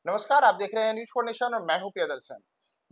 नमस्कार, आप देख रहे हैं न्यूज फॉर नेशन और मैं हूं प्रियदर्शन।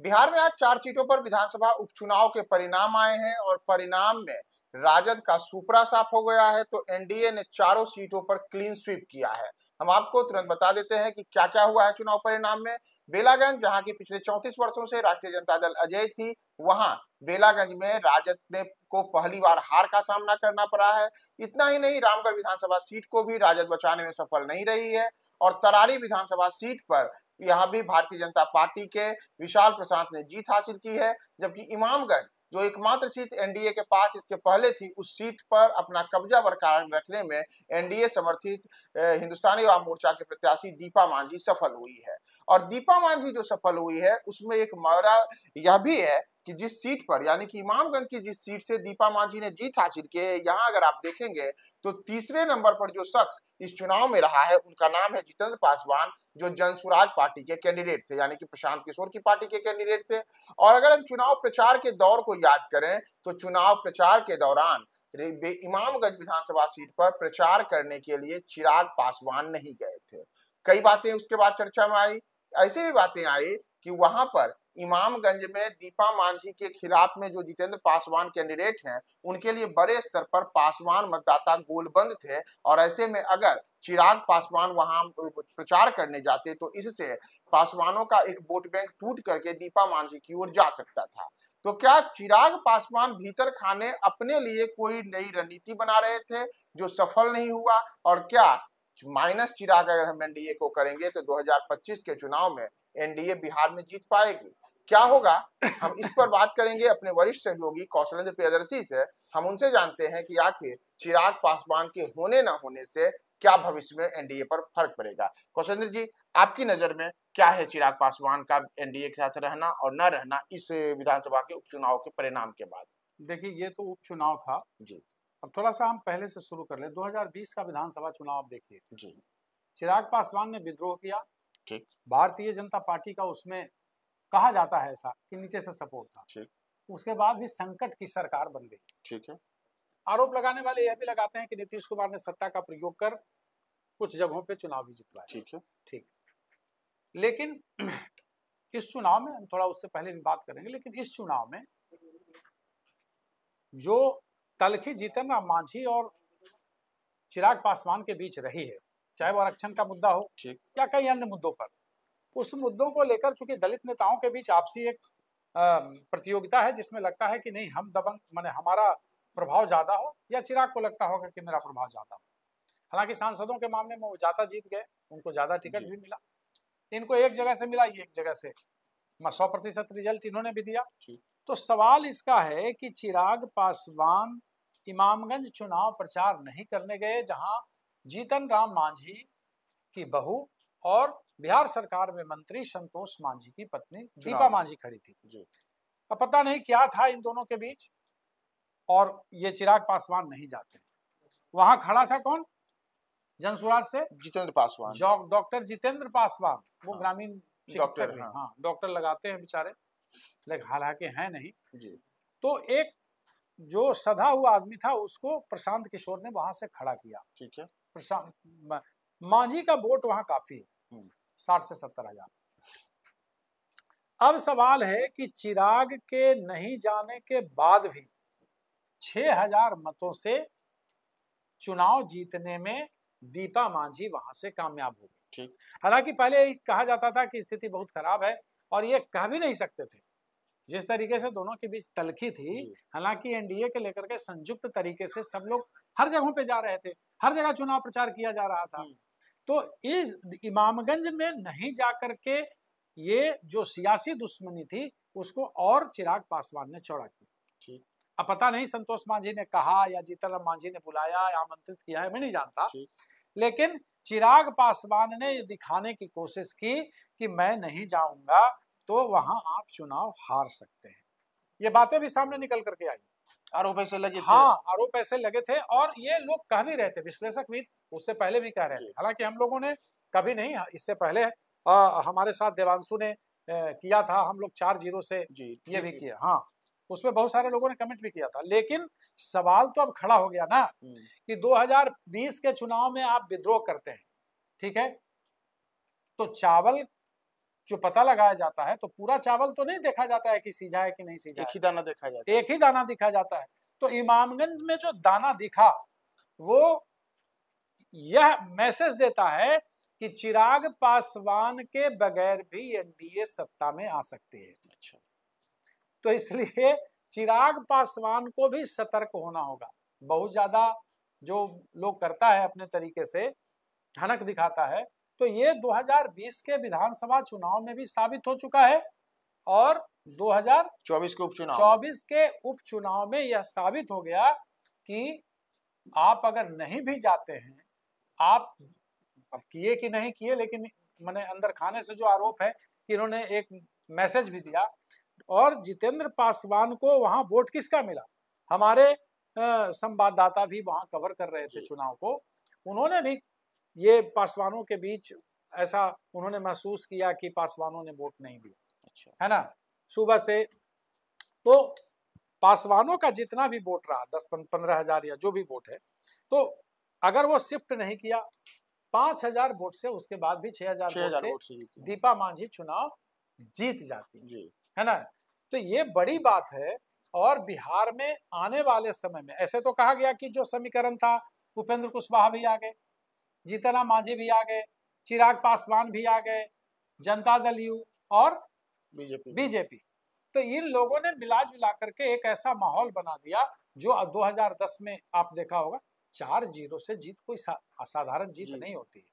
बिहार में आज 4 सीटों पर विधानसभा उपचुनाव के परिणाम आए हैं और परिणाम में राजद का सुपड़ा साफ हो गया है, तो एनडीए ने चारों सीटों पर क्लीन स्वीप किया है। हम आपको तुरंत बता देते हैं कि क्या क्या हुआ है चुनाव परिणाम में। बेलागंज, जहां की पिछले 34 वर्षों से राष्ट्रीय जनता दल अजय थी, वहां बेलागंज में राजद ने को पहली बार हार का सामना करना पड़ा है। इतना ही नहीं, रामगढ़ विधानसभा सीट को भी राजद बचाने में सफल नहीं रही है और तरारी विधानसभा सीट पर यहां भी भारतीय जनता पार्टी के विशाल प्रशांत ने जीत हासिल की है। जबकि इमामगंज, जो एकमात्र सीट एनडीए के पास इसके पहले थी, उस सीट पर अपना कब्जा बरकरार रखने में एनडीए समर्थित हिंदुस्तानी अवाम मोर्चा के प्रत्याशी दीपा मांझी सफल हुई है। और दीपा मांझी जो सफल हुई है, उसमें एक मौरा यह भी है कि जिस सीट पर, यानी कि इमामगंज की जिस सीट से दीपा मांझी ने जीत हासिल की है, यहाँ अगर आप देखेंगे तो तीसरे नंबर पर जो शख्स इस चुनाव में रहा है, उनका नाम है जितेंद्र पासवान, जो जनसुराज पार्टी के कैंडिडेट थे, यानी कि प्रशांत किशोर की पार्टी के कैंडिडेट थे। और अगर हम चुनाव प्रचार के दौर को याद करें तो चुनाव प्रचार के दौरान इमामगंज विधानसभा सीट पर प्रचार करने के लिए चिराग पासवान नहीं गए थे। कई बातें उसके बाद चर्चा में आई। ऐसी भी बातें आई कि वहां पर इमामगंज में दीपा मांझी के खिलाफ में जो जितेंद्र पासवान कैंडिडेट हैं, उनके लिए बड़े स्तर पर पासवान मतदाता गोलबंद थे और ऐसे में अगर चिराग पासवान वहां प्रचार करने जाते तो इससे पासवानों का एक वोट बैंक टूट करके दीपा मांझी की ओर जा सकता था। तो क्या चिराग पासवान भीतर खाने अपने लिए कोई नई रणनीति बना रहे थे जो सफल नहीं हुआ? और क्या माइनस चिराग अगर हम एनडीए को करेंगे तो 2025 के चुनाव में एनडीए बिहार में जीत पाएगी? क्या होगा, हम इस पर बात करेंगे अपने वरिष्ठ सहयोगी कौशलेंद्र प्रियदर्शी से। हम उनसे जानते हैं कि आखिर चिराग पासवान के होने न होने से क्या भविष्य में एनडीए पर फर्क पड़ेगा। कौशलेंद्र जी, आपकी नजर में क्या है चिराग पासवान का एनडीए के साथ रहना और न रहना इस विधानसभा के उपचुनाव के परिणाम के बाद? देखिए, ये तो उपचुनाव था जी अब थोड़ा सा हम पहले से शुरू कर ले। 2020 का विधानसभा चुनाव आप देखिए, जी। चिराग पासवान ने विद्रोह किया। ठीक भारतीय जनता पार्टी का उसमें कहा जाता है ऐसा कि नीचे से सपोर्ट था। ठीक उसके बाद भी संकट की सरकार बन गई। ठीक है। आरोप लगाने वाले यह भी लगाते हैं कि नीतीश कुमार ने सत्ता का प्रयोग कर कुछ जगहों पे चुनाव भी जितवाया। ठीक है। ठीक, लेकिन इस चुनाव में हम थोड़ा उससे पहले भी बात करेंगे, लेकिन इस चुनाव में जो तलखी जीतन राम मांझी और चिराग पासवान के बीच रही है, चाहे वो आरक्षण का मुद्दा हो या कई अन्य मुद्दों पर, उस मुद्दों को लेकर चूंकि दलित नेताओं के बीच आपसी एक प्रतियोगिता है जिसमें लगता है कि नहीं हम दबंग, माने हमारा प्रभाव ज्यादा हो, या चिराग को लगता होगा कि मेरा प्रभाव ज्यादा हो। हालांकि सांसदों के मामले में वो ज्यादा जीत गए, उनको ज्यादा टिकट भी मिला। इनको एक जगह से मिला, ये एक जगह से 100% रिजल्ट इन्होंने भी दिया। तो सवाल इसका है कि चिराग पासवान इमामगंज चुनाव प्रचार नहीं करने गए, जहां जीतन राम मांझी की बहू और बिहार सरकार में मंत्री संतोष मांझी की पत्नी दीपा मांझी खड़ी थी। अब पता नहीं क्या था इन दोनों के बीच, और ये चिराग पासवान नहीं जाते। वहां खड़ा था कौन? जनसुराज से जितेंद्र पासवान, डॉक्टर जितेंद्र पासवान। वो ग्रामीण डॉक्टर, हाँ डॉक्टर लगाते हैं बेचारे, लेकिन हालांकि है नहीं जी। तो एक जो सधा हुआ आदमी था उसको प्रशांत किशोर ने वहां से खड़ा किया। ठीक है। प्रशांत मांझी का वोट वहां काफी है, 60 से 70 हजार। अब सवाल है कि चिराग के नहीं जाने के बाद भी 6000 मतों से चुनाव जीतने में दीपा मांझी वहां से कामयाब हो गई। हालांकि पहले कहा जाता था कि स्थिति बहुत खराब है, और ये कह भी नहीं सकते थे जिस तरीके से दोनों के बीच तलखी थी। हालांकि एनडीए के लेकर के संयुक्त तरीके से सब लोग हर जगहों पे जा रहे थे, हर जगह चुनाव प्रचार किया जा रहा था। तो इस इमामगंज में नहीं जाकर के ये जो सियासी दुश्मनी थी उसको और चिराग पासवान ने चौड़ा की। अब पता नहीं संतोष मांझी ने कहा या जीतन राम मांझी ने बुलाया या आमंत्रित किया है, मैं नहीं जानता, लेकिन चिराग पासवान ने ये दिखाने की कोशिश की कि मैं नहीं जाऊंगा तो वहां आप चुनाव हार सकते हैं। ये बातें भी सामने निकल करके आई। आरोप ऐसे लगे थे। हाँ, आरोप ऐसे लगे थे, और ये लोग कह भी रहे थे, विश्लेषक भी उससे पहले भी कह रहे थे। हालांकि हम लोगों ने कभी नहीं, इससे पहले हमारे साथ देवांशु ने किया था, हम लोग 4-0 से ये भी किया। हाँ, उसमें बहुत सारे लोगों ने कमेंट भी किया था। लेकिन सवाल तो अब खड़ा हो गया ना कि 2020 के चुनाव में आप विद्रोह करते हैं, ठीक है, तो चावल जो पता लगाया जाता है, तो पूरा चावल तो नहीं देखा जाता है कि सीझा है कि नहीं सीझा, एक ही दाना देखा जाता है, एक ही दाना दिखा जाता है। तो इमामगंज में जो दाना दिखा वो यह मैसेज देता है कि चिराग पासवान के बगैर भी एनडीए सत्ता में आ सकती है। अच्छा, तो इसलिए चिराग पासवान को भी सतर्क होना होगा। बहुत ज्यादा जो लोग करता है अपने तरीके से ठनक दिखाता है, तो ये 2020 के विधानसभा चुनाव में भी साबित हो चुका है और 2024 के उपचुनाव में यह साबित हो गया कि आप अगर नहीं भी जाते हैं, आप अब किए कि नहीं किए, लेकिन मैंने अंदर खाने से जो आरोप है कि इन्होंने एक मैसेज भी दिया। और जितेंद्र पासवान को वहां वोट किसका मिला? हमारे संवाददाता भी वहां कवर कर रहे थे चुनाव को, उन्होंने भी ये पासवानों के बीच ऐसा उन्होंने महसूस किया कि पासवानों ने वोट नहीं दिया। अच्छा, है ना, सुबह से। तो पासवानों का जितना भी वोट रहा 10-15 हजार या जो भी वोट है, तो अगर वो शिफ्ट नहीं किया 5,000 वोट से, उसके बाद भी 6,000 वोट से दीपा मांझी चुनाव जीत जाती जी, है ना। तो ये बड़ी बात है। और बिहार में आने वाले समय में ऐसे तो कहा गया कि जो समीकरण था, उपेंद्र कुशवाहा भी आ गए, जीतन राम मांझी भी आ गए, चिराग पासवान भी आ गए, जनता दल यू और बीजेपी। तो इन लोगों ने मिला जुला करके एक ऐसा माहौल बना दिया जो 2010 में आप देखा होगा 4-0 से जीत कोई असाधारण जीत नहीं होती है।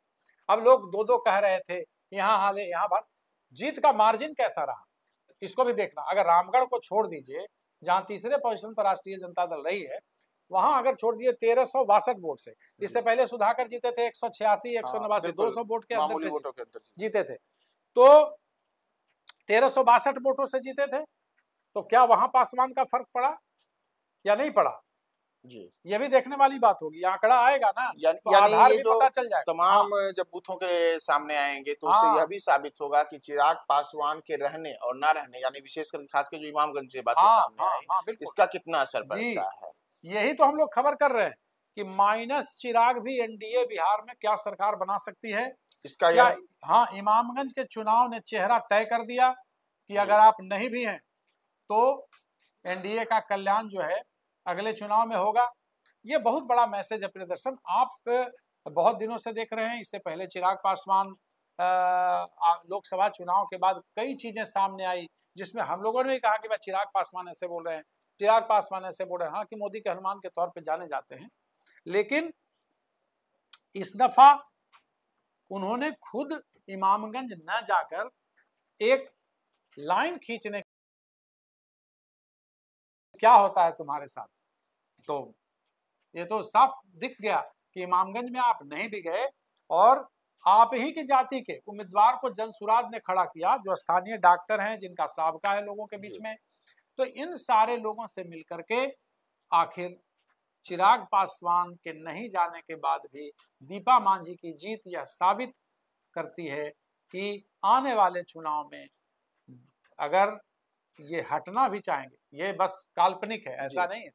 अब लोग 2-2 कह रहे थे, यहाँ हाल है यहाँ बात, जीत का मार्जिन कैसा रहा इसको भी देखना। अगर रामगढ़ को छोड़ दीजिए, जहां तीसरे पोजीशन पर राष्ट्रीय जनता दल रही है, वहां अगर छोड़ दिए 1362 वोट से, इससे पहले सुधाकर जीते थे 186, 189, 200 वोट के अंदर से जीते थे, तो 1362 वोटों से जीते थे। तो क्या वहां पासवान का फर्क पड़ा या नहीं पड़ा जी, ये भी देखने वाली बात होगी। आंकड़ा आएगा ना, तो आधार भी पता चल जाएगा। तमाम जब बूथों के सामने आएंगे तो उससे यह भी साबित होगा कि चिराग पासवान के रहने और ना रहने, यानी विशेषकर खासकर जो इमामगंज से बातें सामने आई, इसका कितना असर पड़ता है। यही तो हम लोग खबर कर रहे हैं कि माइनस चिराग भी एनडीए बिहार में क्या सरकार बना सकती है। इसका क्या हाँ, इमामगंज के चुनाव ने चेहरा तय कर दिया कि अगर आप नहीं भी हैं तो एनडीए का कल्याण जो है अगले चुनाव में होगा। ये बहुत बड़ा मैसेज है प्रियदर्शन। आप बहुत दिनों से देख रहे हैं, इससे पहले चिराग पासवान लोकसभा चुनाव के बाद कई चीजें सामने आई जिसमें हम लोगों ने भी कहा कि भाई चिराग पासवान ऐसे बोल रहे हैं, चिराग पासवान ऐसे बोल रहे हैं। हाँ कि मोदी के हनुमान के तौर पे जाने जाते हैं, लेकिन इस दफा उन्होंने खुद इमामगंज न जाकर एक लाइन खींचने, क्या होता है तुम्हारे साथ, तो ये तो साफ दिख गया कि इमामगंज में आप नहीं भी गए और आप ही की जाति के उम्मीदवार को जनसुराज ने खड़ा किया, जो स्थानीय डॉक्टर हैं, जिनका साबका है लोगों के बीच में। तो इन सारे लोगों से मिलकर के आखिर चिराग पासवान के नहीं जाने के बाद भी दीपा मांझी की जीत यह साबित करती है कि आने वाले चुनाव में अगर ये हटना भी चाहेंगे, ये बस काल्पनिक है, ऐसा नहीं है,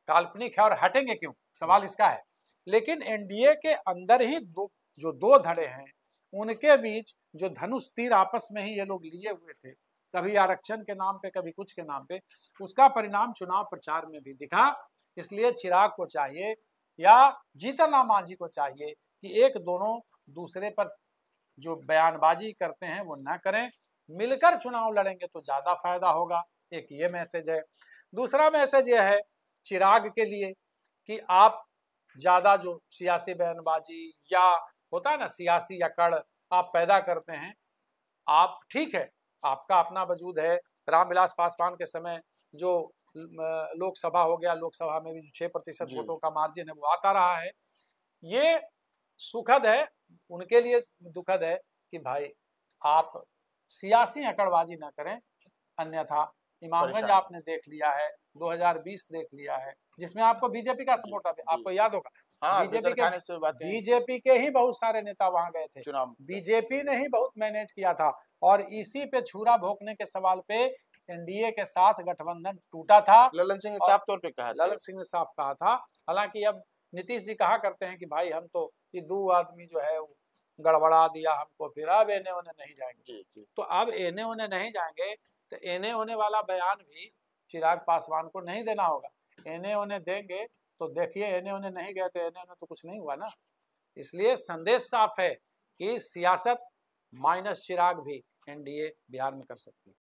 काल्पनिक है और हटेंगे क्यों, सवाल इसका है। लेकिन एनडीए के अंदर ही जो दो धड़े हैं, उनके बीच जो धनुष तीर आपस में ही ये लोग लिए हुए थे, कभी आरक्षण के नाम पे, कभी कुछ के नाम पे, उसका परिणाम चुनाव प्रचार में भी दिखा। इसलिए चिराग को चाहिए या जीतन राम मांझी को चाहिए कि एक दोनों दूसरे पर जो बयानबाजी करते हैं वो ना करें, मिलकर चुनाव लड़ेंगे तो ज्यादा फायदा होगा। एक ये मैसेज है। दूसरा मैसेज ये है चिराग के लिए कि आप ज्यादा जो सियासी बयानबाजी या होता है ना सियासी अकड़ आप पैदा करते हैं, आप ठीक है, आपका अपना वजूद है। रामविलास पासवान के समय जो लोकसभा हो गया, लोकसभा में भी जो 6% वोटों का मार्जिन है वो आता रहा है, ये सुखद है, उनके लिए दुखद है कि भाई आप सियासी अकड़बाजी ना करें, अन्यथा इमामगंज आपने देख लिया है, 2020 देख लिया है, जिसमें आपको बीजेपी का सपोर्ट है, आपको याद होगा। हाँ, बीजेपी के ही बहुत सारे नेता वहां गए थे, बीजेपी ने ही बहुत मैनेज किया था और इसी पे छुरा भोंकने के सवाल पे एनडीए के साथ गठबंधन टूटा था। ललन सिंह ने साफ तौर पे कहा, ललन सिंह ने साफ कहा था। हालांकि अब नीतीश जी कहा करते हैं कि भाई हम तो ये दो आदमी जो है गड़बड़ा दिया हमको, फिर अब एने ओने नहीं जाएंगे। जी जी। तो अब एने ओने नहीं जाएंगे तो एने ओने वाला बयान भी चिराग पासवान को नहीं देना होगा। एने ओने देंगे तो देखिए एने ओने नहीं गए तो एने ओने तो कुछ नहीं हुआ ना। इसलिए संदेश साफ है कि सियासत माइनस चिराग भी एनडीए बिहार में कर सकती है।